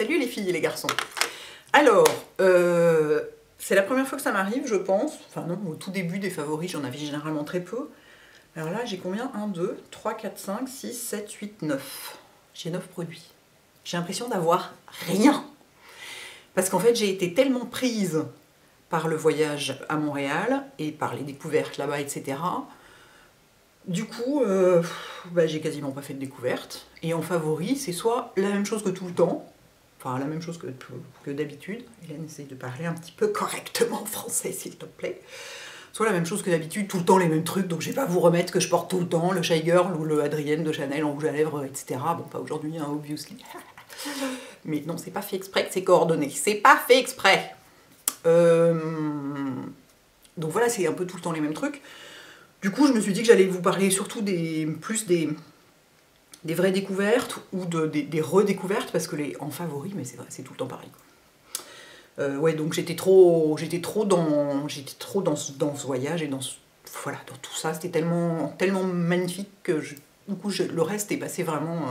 Salut les filles et les garçons. Alors, c'est la première fois que ça m'arrive, je pense. Enfin non, au tout début des favoris, j'en avais généralement très peu. Alors là, j'ai combien? 1, 2, 3, 4, 5, 6, 7, 8, 9. J'ai 9 produits. J'ai l'impression d'avoir rien. Parce qu'en fait, j'ai été tellement prise par le voyage à Montréal et par les découvertes là-bas, etc. Du coup, j'ai quasiment pas fait de découvertes. Et en favori, c'est soit la même chose que tout le temps, enfin la même chose que d'habitude. Hélène essaye de parler un petit peu correctement français, s'il te plaît. Soit la même chose que d'habitude, tout le temps les mêmes trucs, donc je vais pas vous remettre que je porte tout le temps le Shy Girl ou le Adrienne de Chanel en rouge à lèvres, etc. Bon, pas aujourd'hui, hein, obviously. Mais non, c'est pas fait exprès que c'est coordonné. C'est pas fait exprès. Donc voilà, c'est un peu tout le temps les mêmes trucs. Du coup, je me suis dit que j'allais vous parler surtout des vraies découvertes ou des redécouvertes, parce que en favori, mais c'est vrai, c'est tout le temps pareil. Ouais, donc j'étais trop dans ce voyage et dans tout ça. C'était tellement magnifique que du coup, le reste est passé vraiment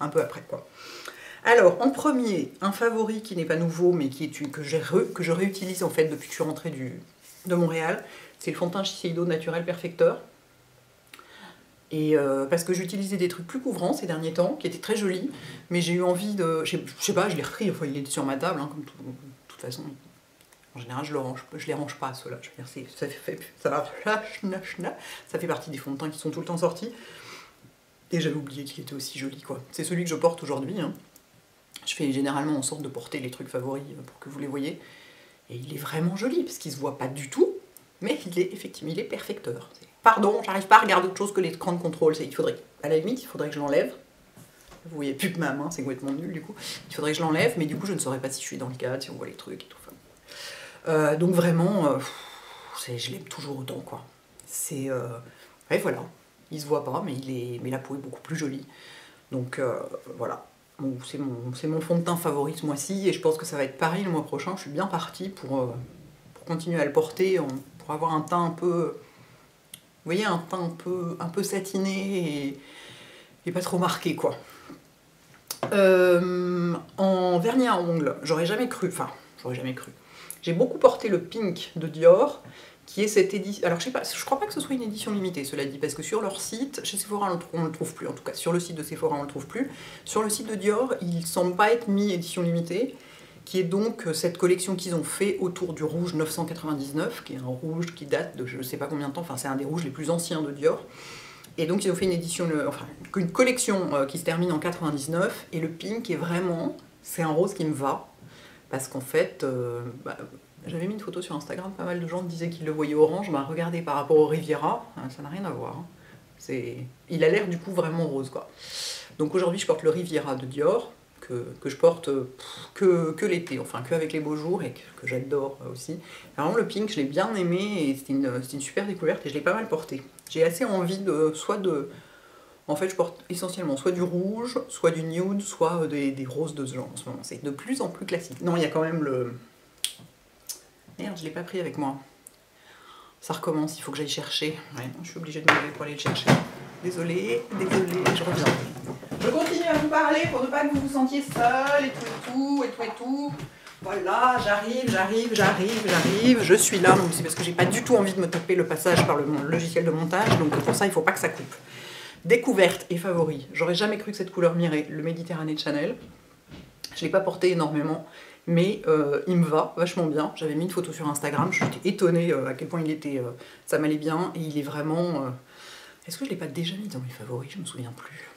un peu après, quoi. Alors, en premier, un favori qui n'est pas nouveau, mais que je réutilise en fait depuis que je suis rentrée de Montréal, c'est le fond de teint Shiseido Naturel Perfector. Et parce que j'utilisais des trucs plus couvrants ces derniers temps, qui étaient très jolis, mais j'ai eu envie de... Je sais pas, je l'ai repris, enfin il était sur ma table, hein, comme de toute façon. En général, je les range pas, ceux-là. Je veux dire, ça fait partie des fonds de teint qui sont tout le temps sortis. Et j'avais oublié qu'il était aussi joli, quoi. C'est celui que je porte aujourd'hui, hein. Je fais généralement en sorte de porter les trucs favoris pour que vous les voyez. Et il est vraiment joli, parce qu'il se voit pas du tout, mais effectivement, il est perfecteur. Pardon, j'arrive pas à regarder autre chose que l'écran de contrôle. À la limite, il faudrait que je l'enlève. Vous voyez plus que ma main, c'est complètement nul du coup. Il faudrait que je l'enlève, mais du coup, je ne saurais pas si je suis dans le cadre, si on voit les trucs et tout. Donc vraiment, je l'aime toujours autant, quoi. Ouais, voilà. Il se voit pas, mais la peau est beaucoup plus jolie. Donc voilà. Bon, c'est mon fond de teint favori ce mois-ci, et je pense que ça va être pareil le mois prochain. Je suis bien partie pour continuer à le porter, pour avoir un teint un peu... Vous voyez, un teint un peu satiné et pas trop marqué, quoi. En vernis à ongles, j'aurais jamais cru. J'ai beaucoup porté le Pink de Dior, qui est cette édition... Alors je sais pas, je crois pas que ce soit une édition limitée, cela dit, parce que sur leur site, chez Sephora on le trouve plus, en tout cas sur le site de Sephora on le trouve plus. Sur le site de Dior, il semble pas être mis édition limitée, qui est donc cette collection qu'ils ont fait autour du rouge 999, qui est un rouge qui date de je ne sais pas combien de temps, enfin c'est un des rouges les plus anciens de Dior. Et donc ils ont fait une collection qui se termine en 99, et le Pink est vraiment, c'est un rose qui me va, parce qu'en fait, j'avais mis une photo sur Instagram, pas mal de gens disaient qu'ils le voyaient orange, regardez par rapport au Riviera, ça n'a rien à voir. Hein. Il a l'air du coup vraiment rose, quoi. Donc aujourd'hui je porte le Riviera de Dior, que je porte que l'été, enfin que avec les beaux jours, et que j'adore aussi. Alors le Pink, je l'ai bien aimé, et c'était une super découverte, et je l'ai pas mal porté. J'ai assez envie en fait, je porte essentiellement soit du rouge, soit du nude, soit des roses de ce genre en ce moment. C'est de plus en plus classique. Non, il y a quand même le... Merde, je l'ai pas pris avec moi. Ça recommence, il faut que j'aille chercher. Ouais, je suis obligée de me lever pour aller le chercher. Désolée, je reviens. Je continue à vous parler pour ne pas que vous vous sentiez seul, et tout. Voilà, j'arrive, je suis là, donc c'est parce que j'ai pas du tout envie de me taper le passage par le logiciel de montage, donc pour ça il faut pas que ça coupe. Découverte et favori, j'aurais jamais cru que cette couleur m'irait, le Méditerranée de Chanel. Je l'ai pas porté énormément, mais il me va vachement bien. J'avais mis une photo sur Instagram, je suis étonnée à quel point ça m'allait bien, et il est vraiment... Est-ce que je l'ai pas déjà mis dans mes favoris? Je me souviens plus.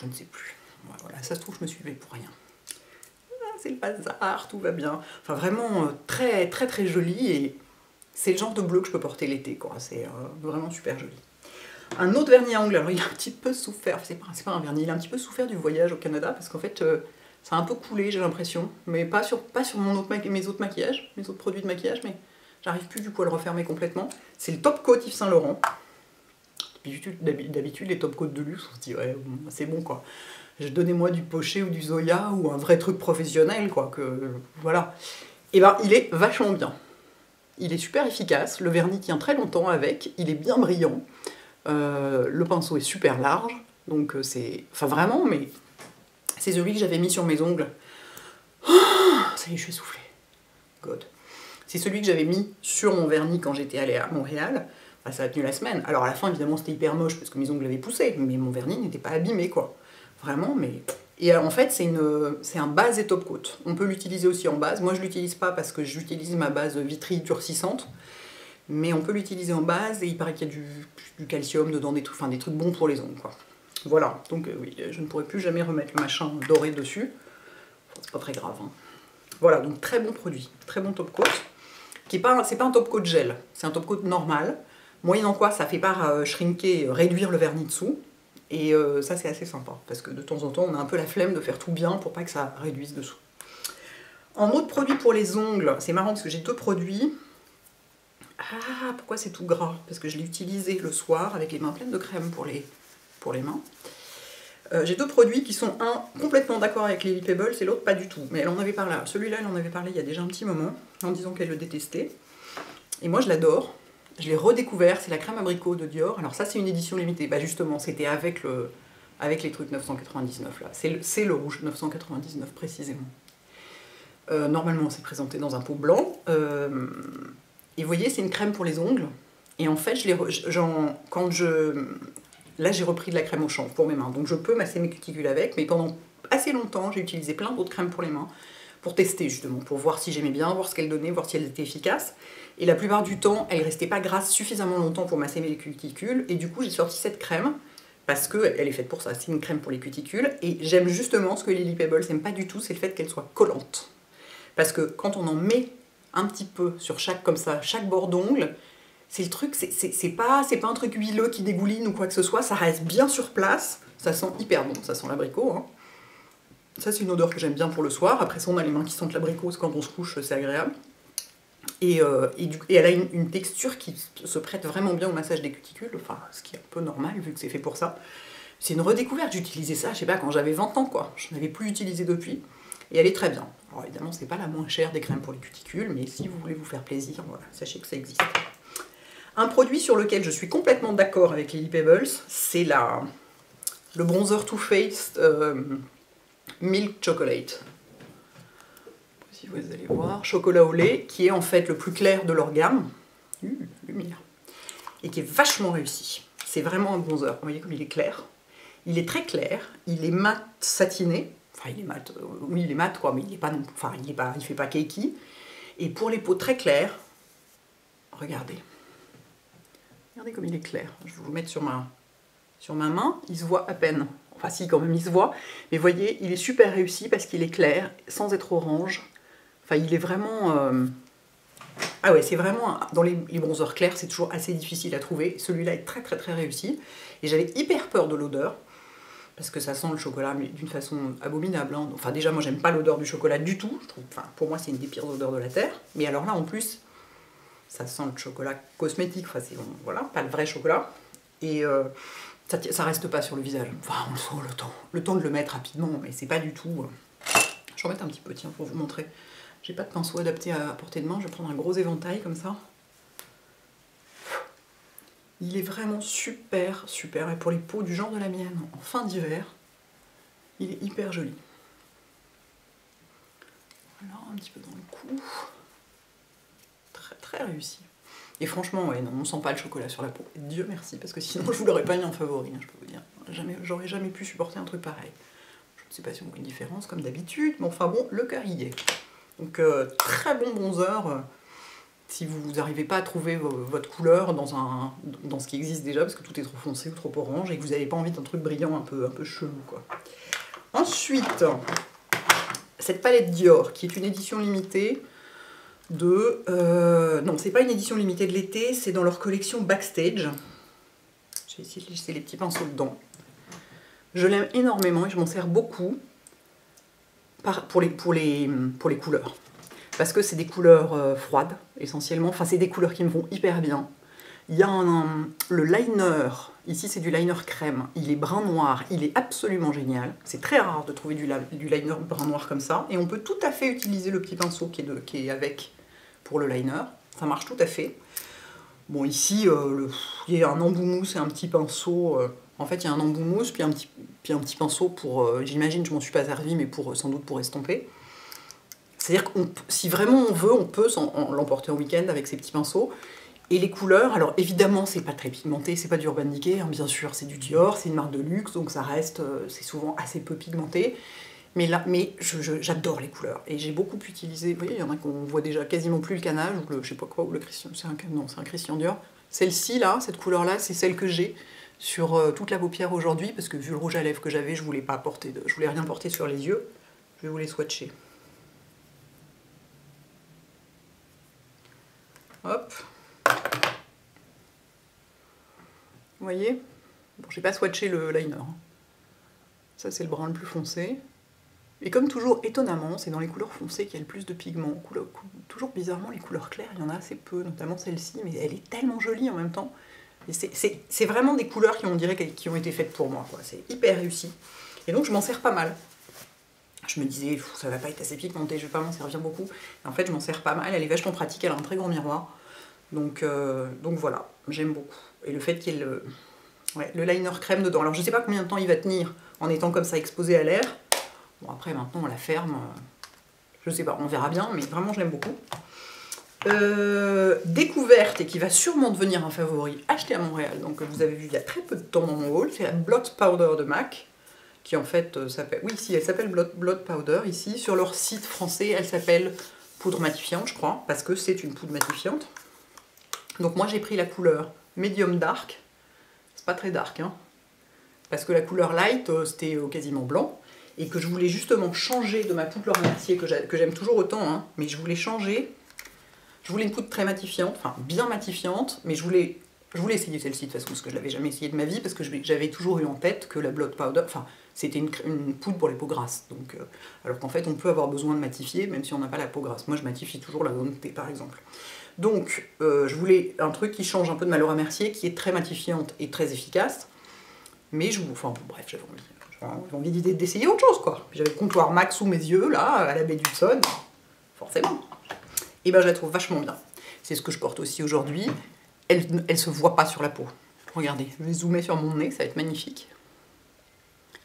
Je ne sais plus. Voilà, ça se trouve, je me suis levée pour rien. C'est le bazar, tout va bien. Enfin, vraiment très joli, et c'est le genre de bleu que je peux porter l'été, quoi. C'est vraiment super joli. Un autre vernis à ongles, alors il a un petit peu souffert, c'est pas un vernis, il a un petit peu souffert du voyage au Canada, parce qu'en fait, ça a un peu coulé, j'ai l'impression, mais pas sur mes autres maquillages, mes autres produits de maquillage, mais j'arrive plus du coup à le refermer complètement. C'est le Top Coat Yves Saint Laurent. D'habitude, les top coats de luxe, on se dit, ouais, c'est bon, quoi. Donnez-moi du Poché ou du Zoya ou un vrai truc professionnel, quoi, voilà. Et ben, il est vachement bien. Il est super efficace, le vernis tient très longtemps avec, il est bien brillant, le pinceau est super large, donc c'est... Enfin, vraiment, mais C'est celui que j'avais mis sur mes ongles. Ça y est, je suis essoufflée. God. C'est celui que j'avais mis sur mon vernis quand j'étais allée à Montréal. Enfin, ça a tenu la semaine. Alors à la fin, évidemment, c'était hyper moche parce que mes ongles avaient poussé, mais mon vernis n'était pas abîmé, quoi. Vraiment, mais... Et en fait, c'est un base et top coat. On peut l'utiliser aussi en base. Moi, je l'utilise pas parce que j'utilise ma base Vitry durcissante. Mais on peut l'utiliser en base et il paraît qu'il y a du calcium dedans, des trucs bons pour les ongles, quoi. Voilà, donc oui, je ne pourrai plus jamais remettre le machin doré dessus. C'est pas très grave, hein. Voilà, donc très bon produit, très bon top coat. C'est pas un top coat gel, c'est un top coat normal. Moyennant quoi, ça fait pas shrinker, réduire le vernis dessous. Et ça, c'est assez sympa, parce que de temps en temps, on a un peu la flemme de faire tout bien pour pas que ça réduise dessous. En autre produit pour les ongles, c'est marrant parce que j'ai deux produits. Ah, pourquoi c'est tout gras? Parce que je l'ai utilisé le soir avec les mains pleines de crème pour les mains. J'ai deux produits qui sont un complètement d'accord avec les Lipables et l'autre pas du tout. Mais elle en avait parlé, celui-là elle en avait parlé il y a déjà un petit moment, en disant qu'elle le détestait. Et moi je l'adore, je l'ai redécouvert, c'est la crème abricot de Dior. Alors ça c'est une édition limitée, bah justement c'était avec les trucs 999 là, c'est le rouge 999 précisément. Normalement c'est présenté dans un pot blanc. Et vous voyez, c'est une crème pour les ongles. Et en fait, là, j'ai repris de la crème au chanvre pour mes mains. Donc, je peux masser mes cuticules avec. Mais pendant assez longtemps, j'ai utilisé plein d'autres crèmes pour les mains. Pour tester, justement. Pour voir si j'aimais bien, voir ce qu'elles donnaient, voir si elles étaient efficaces. Et la plupart du temps, elles ne restaient pas grasses suffisamment longtemps pour masser mes cuticules. Et du coup, j'ai sorti cette crème. Parce qu'elle est faite pour ça. C'est une crème pour les cuticules. Et j'aime justement ce que les Lipables n'aiment pas du tout, c'est le fait qu'elle soit collante. Parce que quand on en met un petit peu sur chaque bord d'ongle, c'est le truc, c'est pas un truc huileux qui dégouline ou quoi que ce soit, ça reste bien sur place, ça sent hyper bon, ça sent l'abricot, hein. Ça c'est une odeur que j'aime bien pour le soir, après ça on a les mains qui sentent l'abricot, quand on se couche c'est agréable. Et elle a une texture qui se prête vraiment bien au massage des cuticules, enfin ce qui est un peu normal vu que c'est fait pour ça. C'est une redécouverte, j'utilisais ça, je sais pas, quand j'avais 20 ans quoi, je n'avais plus utilisé depuis. Et elle est très bien. Alors évidemment, c'est pas la moins chère des crèmes pour les cuticules, mais si vous voulez vous faire plaisir, voilà, sachez que ça existe. Un produit sur lequel je suis complètement d'accord avec les Lipables, c'est le bronzer Too Faced Milk Chocolate. Si vous allez voir, chocolat au lait, qui est en fait le plus clair de leur gamme. Lumière. Et qui est vachement réussi. C'est vraiment un bronzer. Vous voyez comme il est clair. Il est très clair, il est mat satiné. Enfin, il est mat, oui, il est mat, quoi, mais il est pas non, enfin, il fait pas cakey. Et pour les peaux très claires, regardez. Regardez comme il est clair. Je vais vous le mettre sur ma main, il se voit à peine. Enfin, si, quand même, il se voit. Mais voyez, il est super réussi parce qu'il est clair, sans être orange. Enfin, il est vraiment... Ah ouais, c'est vraiment... Dans les bronzers clairs, c'est toujours assez difficile à trouver. Celui-là est très, très, très réussi. Et j'avais hyper peur de l'odeur. Parce que ça sent le chocolat mais d'une façon abominable, hein. Enfin déjà moi j'aime pas l'odeur du chocolat du tout, je trouve, enfin, pour moi c'est une des pires odeurs de la terre, mais alors là en plus ça sent le chocolat cosmétique, enfin c'est voilà, pas le vrai chocolat, et ça reste pas sur le visage, enfin on le sent le temps de le mettre rapidement, mais c'est pas du tout... Je vais en mettre un petit peu, tiens, pour vous montrer, j'ai pas de pinceau adapté à portée de main, je vais prendre un gros éventail comme ça. Il est vraiment super, super. Et pour les peaux du genre de la mienne, en fin d'hiver, il est hyper joli. Alors, un petit peu dans le cou. Très, très réussi. Et franchement, ouais, non, on sent pas le chocolat sur la peau. Dieu merci, parce que sinon, je vous l'aurais pas mis en favori, hein, je peux vous dire. J'aurais jamais pu supporter un truc pareil. Je ne sais pas si on voit une différence, comme d'habitude, mais enfin bon, le cœur y est. Donc, très bon bronzer. Si vous n'arrivez pas à trouver votre couleur dans ce qui existe déjà, parce que tout est trop foncé ou trop orange, et que vous n'avez pas envie d'un truc brillant un peu chelou, quoi. Ensuite, cette palette Dior, qui est une édition limitée de... non, c'est pas une édition limitée de l'été, c'est dans leur collection Backstage. J'ai essayé de laisser les petits pinceaux dedans. Je l'aime énormément et je m'en sers beaucoup pour les couleurs. Parce que c'est des couleurs froides, essentiellement. Enfin, c'est des couleurs qui me vont hyper bien. Il y a le liner, ici c'est du liner crème, il est brun noir, il est absolument génial. C'est très rare de trouver du liner brun noir comme ça. Et on peut tout à fait utiliser le petit pinceau qui est avec pour le liner. Ça marche tout à fait. Bon, ici, il y a un embout mousse et un petit pinceau En fait, il y a un embout mousse, puis un petit pinceau pour... J'imagine, je m'en suis pas servi, mais sans doute pour estomper. C'est-à-dire que si vraiment on veut, on peut l'emporter en week-end avec ces petits pinceaux. Et les couleurs, alors évidemment, c'est pas très pigmenté, c'est pas du Urban Decay, hein, bien sûr, c'est du Dior, c'est une marque de luxe, donc ça reste, c'est souvent assez peu pigmenté. Mais là, j'adore les couleurs. Et j'ai beaucoup utilisé, vous voyez, il y en a qu'on voit déjà quasiment plus le canage, ou je sais pas quoi, ou le Christian, non, c'est un Christian Dior. Celle-ci, là, cette couleur-là, c'est celle que j'ai sur toute la paupière aujourd'hui, parce que vu le rouge à lèvres que j'avais, je voulais rien porter sur les yeux. Je vais vous les swatcher. Hop. Vous voyez? Bon, j'ai pas swatché le liner. Ça, c'est le brun le plus foncé. Et comme toujours, étonnamment, c'est dans les couleurs foncées qu'il y a le plus de pigments. Toujours bizarrement, les couleurs claires, il y en a assez peu, notamment celle-ci, mais elle est tellement jolie en même temps. C'est vraiment des couleurs qui, on dirait, qui ont été faites pour moi. C'est hyper réussi. Et donc, je m'en sers pas mal. Je me disais, ça va pas être assez pigmenté, je vais pas m'en servir beaucoup. Et en fait, je m'en sers pas mal, elle est vachement pratique, elle a un très grand miroir. Donc voilà, j'aime beaucoup. Et le fait qu'il y ait le liner crème dedans. Alors, je sais pas combien de temps il va tenir en étant comme ça exposé à l'air. Bon, après, maintenant, on la ferme. Je sais pas, on verra bien, mais vraiment, je l'aime beaucoup. Découverte, et qui va sûrement devenir un favori, acheté à Montréal. Donc, vous avez vu il y a très peu de temps dans mon haul. C'est la Blot Powder de MAC, qui en fait s'appelle... Oui, si, elle s'appelle Blot Powder, ici. Sur leur site français, elle s'appelle poudre matifiante, je crois, parce que c'est une poudre matifiante. Donc, moi, j'ai pris la couleur Medium Dark. C'est pas très dark, hein. Parce que la couleur light, c'était quasiment blanc. Et que je voulais justement changer de ma poudre Laura Mercier, que j'aime toujours autant, hein, mais je voulais changer. Je voulais une poudre très matifiante, enfin bien matifiante, mais je voulais essayer celle-ci de toute façon, parce que je l'avais jamais essayé de ma vie, parce que j'avais toujours eu en tête que la Blot Powder, enfin, c'était une poudre pour les peaux grasses. Donc, alors qu'en fait, on peut avoir besoin de matifier, même si on n'a pas la peau grasse. Moi, je matifie toujours la zone T, par exemple. Donc, je voulais un truc qui change un peu de ma Laura Mercier, qui est très matifiante et très efficace. Mais enfin, bref, j'avais envie d'essayer autre chose, quoi. J'avais le comptoir MAC sous mes yeux, là, à la baie d'Hudson, forcément. Et ben, je la trouve vachement bien. C'est ce que je porte aussi aujourd'hui. Elle se voit pas sur la peau. Regardez, je vais zoomer sur mon nez, ça va être magnifique.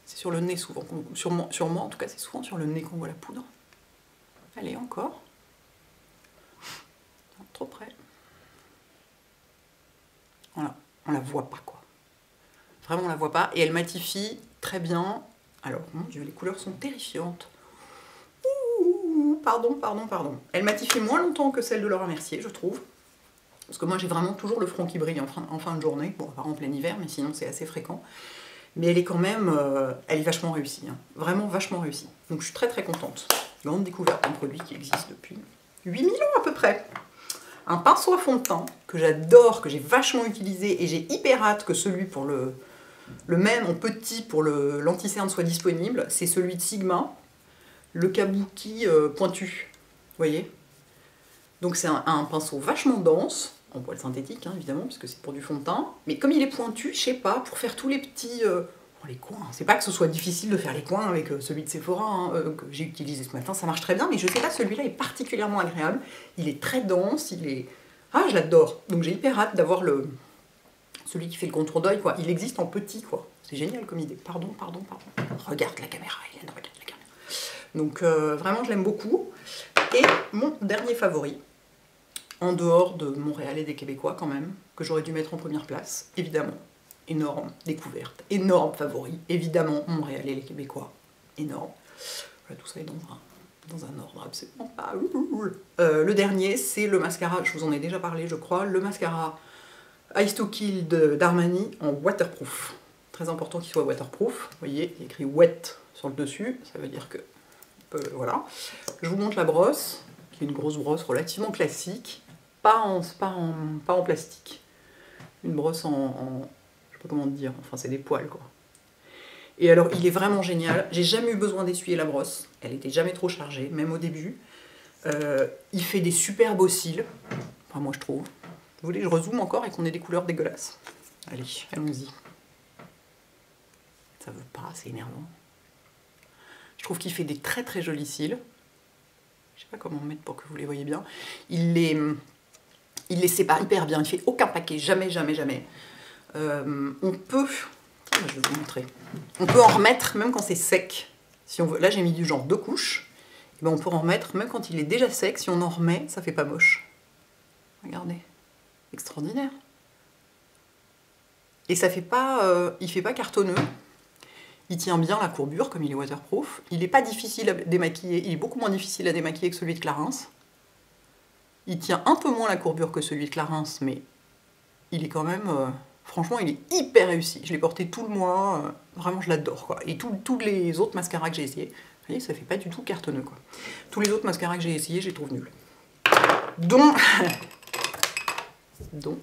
C'est sur le nez souvent, sur moi en tout cas, c'est souvent sur le nez qu'on voit la poudre. Allez, encore. Non, trop près. Voilà, on la voit pas, quoi. Vraiment, on la voit pas. Et elle matifie très bien. Alors, mon Dieu, les couleurs sont terrifiantes. Ouh, pardon. Elle matifie moins longtemps que celle de Laura Mercier, je trouve. Parce que moi, j'ai vraiment toujours le front qui brille en fin de journée. Bon, à part en plein hiver, mais sinon, c'est assez fréquent. Mais elle est quand même... elle est vachement réussie. Hein. Vraiment vachement réussie. Donc, je suis très contente. Grande découverte d'un produit qui existe depuis 8000 ans à peu près. Un pinceau à fond de teint que j'adore, que j'ai vachement utilisé. Et j'ai hyper hâte que celui pour le même en petit pour l'anti-cerne soit disponible. C'est celui de Sigma. Le Kabuki pointu. Vous voyez? Donc c'est un pinceau vachement dense, en poil synthétique hein, évidemment, puisque c'est pour du fond de teint. Mais comme il est pointu, je sais pas, pour faire tous les petits... les coins, c'est pas que ce soit difficile de faire les coins avec celui de Sephora hein, que j'ai utilisé ce matin, ça marche très bien, mais je sais pas, celui-là est particulièrement agréable. Il est très dense, il est... Ah, je l'adore. Donc j'ai hyper hâte d'avoir celui qui fait le contour d'œil, quoi. Il existe en petit, quoi. C'est génial comme idée. Pardon. Regarde la caméra, Hélène, regarde la caméra. Donc vraiment, je l'aime beaucoup. Et mon dernier favori, en dehors de Montréal et des Québécois quand même, que j'aurais dû mettre en première place, évidemment, énorme découverte, énorme favori, évidemment, Montréal et les Québécois, énorme. Voilà, tout ça est dans un ordre absolument pas... le dernier, c'est le mascara, je vous en ai déjà parlé, je crois, le mascara Ice to Kill d'Armani en waterproof. Très important qu'il soit waterproof. Vous voyez, il y a écrit wet sur le dessus, ça veut dire que... voilà. Je vous montre la brosse, qui est une grosse brosse relativement classique, pas en plastique. Une brosse je sais pas comment te dire, enfin c'est des poils quoi. Et alors il est vraiment génial, j'ai jamais eu besoin d'essuyer la brosse, elle était jamais trop chargée, même au début. Il fait des super beaux cils, enfin moi je trouve. Vous voulez que je rezoome encore et qu'on ait des couleurs dégueulasses? Allez, allons-y. Ça veut pas, c'est énervant. Je trouve qu'il fait des très jolis cils. Je sais pas comment mettre pour que vous les voyez bien. Il les sépare hyper bien, il fait aucun paquet, jamais. On peut Je vais vous montrer. On peut en remettre même quand c'est sec. Si on veut. Là, j'ai mis du genre 2 couches. Et ben, on peut en remettre même quand il est déjà sec. Si on en remet, ça fait pas moche. Regardez. Extraordinaire. Et ça fait pas, il fait pas cartonneux. Il tient bien la courbure, comme il est waterproof. Il n'est pas difficile à démaquiller. Il est beaucoup moins difficile à démaquiller que celui de Clarins. Il tient un peu moins la courbure que celui de Clarins, mais il est quand même... franchement, il est hyper réussi. Je l'ai porté tout le mois. Vraiment, je l'adore, quoi. Et tous les autres mascaras que j'ai essayés, vous voyez, ça fait pas du tout cartonneux, quoi. Tous les autres mascaras que j'ai essayés, je les trouve nuls. Dont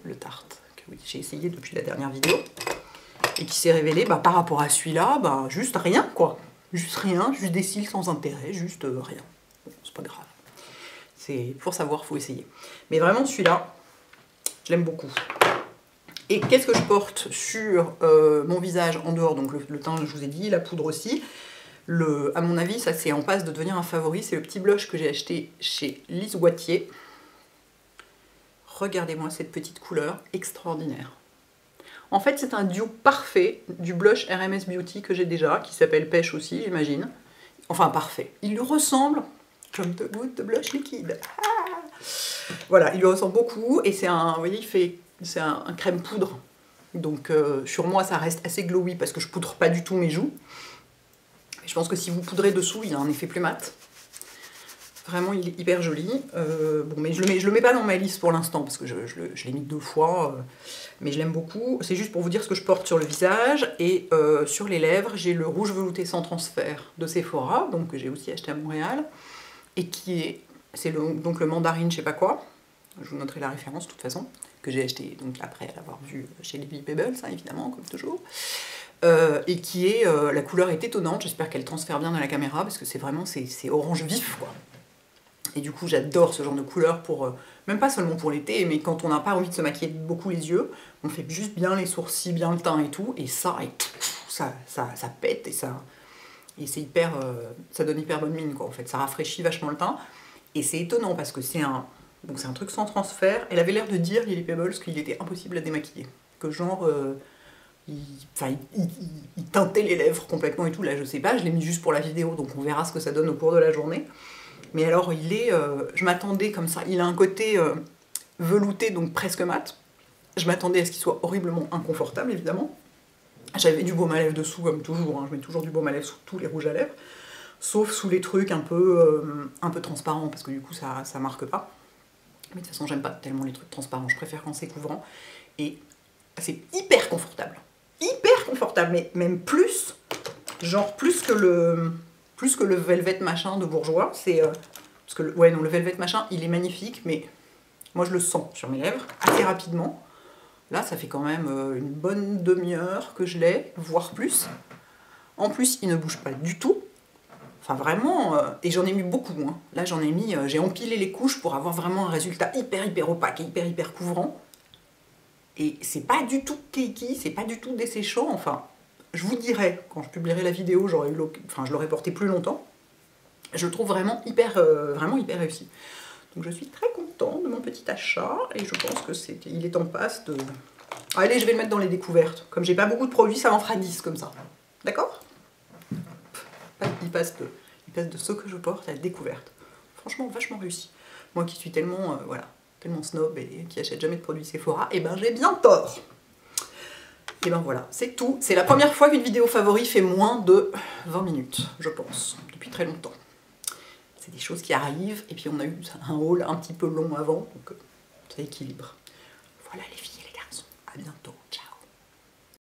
le Tarte, que oui, j'ai essayé depuis la dernière vidéo. Et qui s'est révélé, bah, par rapport à celui-là, bah, juste rien, quoi. Juste rien, juste des cils sans intérêt, juste rien. Bon, c'est pas grave. C'est pour savoir, faut essayer. Mais vraiment, celui-là, je l'aime beaucoup. Et qu'est-ce que je porte sur mon visage en dehors? Donc le teint, je vous ai dit, la poudre aussi. À mon avis, ça c'est en passe de devenir un favori. C'est le petit blush que j'ai acheté chez Lise Wattier. Regardez-moi cette petite couleur extraordinaire. En fait, c'est un duo parfait du blush RMS Beauty que j'ai déjà, qui s'appelle Pêche aussi, j'imagine. Enfin, parfait. Il lui ressemble comme deux gouttes de blush liquide. Ah, voilà, il lui ressemble beaucoup. Et c'est un, vous voyez, c'est un crème poudre. Donc, sur moi, ça reste assez glowy parce que je poudre pas du tout mes joues. Et je pense que si vous poudrez dessous, il a un effet plus mat. Vraiment, il est hyper joli. Bon, mais je le mets pas dans ma liste pour l'instant parce que je l'ai mis 2 fois. Mais je l'aime beaucoup. C'est juste pour vous dire ce que je porte sur le visage. Et sur les lèvres, j'ai le rouge velouté sans transfert de Sephora, donc que j'ai aussi acheté à Montréal. Et qui est, donc le mandarine, je sais pas quoi. Je vous noterai la référence de toute façon. Que j'ai acheté donc après l'avoir vu chez Lily Pebbles, hein, évidemment, comme toujours. Et qui est, la couleur est étonnante. J'espère qu'elle transfère bien dans la caméra parce que c'est vraiment, c'est orange vif, quoi. Et du coup, j'adore ce genre de couleur pour, même pas seulement pour l'été, mais quand on n'a pas envie de se maquiller beaucoup les yeux, on fait juste bien les sourcils, bien le teint et tout, et ça pète, et c'est hyper, ça donne hyper bonne mine, quoi, en fait. Ça rafraîchit vachement le teint, et c'est étonnant parce que c'est un truc sans transfert. Elle avait l'air de dire, Lily Pebbles, qu'il était impossible à démaquiller. Que genre, il teintait les lèvres complètement et tout. Là, je sais pas, je l'ai mis juste pour la vidéo, donc on verra ce que ça donne au cours de la journée. Mais alors, il est, je m'attendais comme ça, il a un côté velouté, donc presque mat. Je m'attendais à ce qu'il soit horriblement inconfortable, évidemment. J'avais du baume à lèvres dessous, comme toujours, hein. Je mets toujours du baume à lèvres sous tous les rouges à lèvres, sauf sous les trucs un peu transparents, parce que du coup, ça marque pas. Mais de toute façon, j'aime pas tellement les trucs transparents, je préfère quand c'est couvrant. Et c'est hyper confortable. Hyper confortable, mais même plus, genre plus que le Velvet machin de Bourjois. C'est parce que ouais, non, le Velvet machin, il est magnifique, mais moi je le sens sur mes lèvres assez rapidement. Là, ça fait quand même une bonne demi-heure que je l'ai, voire plus. En plus, il ne bouge pas du tout. Enfin, vraiment, et j'en ai mis beaucoup. Hein. Là, j'en ai mis, j'ai empilé les couches pour avoir vraiment un résultat hyper opaque et hyper couvrant. Et c'est pas du tout cakey, c'est pas du tout desséchant. Enfin, je vous dirai, quand je publierai la vidéo, je l'aurais porté plus longtemps. Je le trouve vraiment hyper réussi. Donc je suis très contente de mon petit achat et je pense que il est en passe de... Allez, je vais le mettre dans les découvertes. Comme j'ai pas beaucoup de produits, ça en fera 10 comme ça. D'accord? Il passe de ce que je porte à la découverte. Franchement, vachement réussi. Moi qui suis tellement, tellement snob et qui achète jamais de produits Sephora, et ben j'ai bien tort. Et ben voilà, c'est tout. C'est la première fois qu'une vidéo favori fait moins de 20 minutes, je pense, depuis très longtemps. C'est des choses qui arrivent, et puis on a eu un haul un petit peu long avant, donc ça équilibre. Voilà les filles et les garçons, à bientôt, ciao.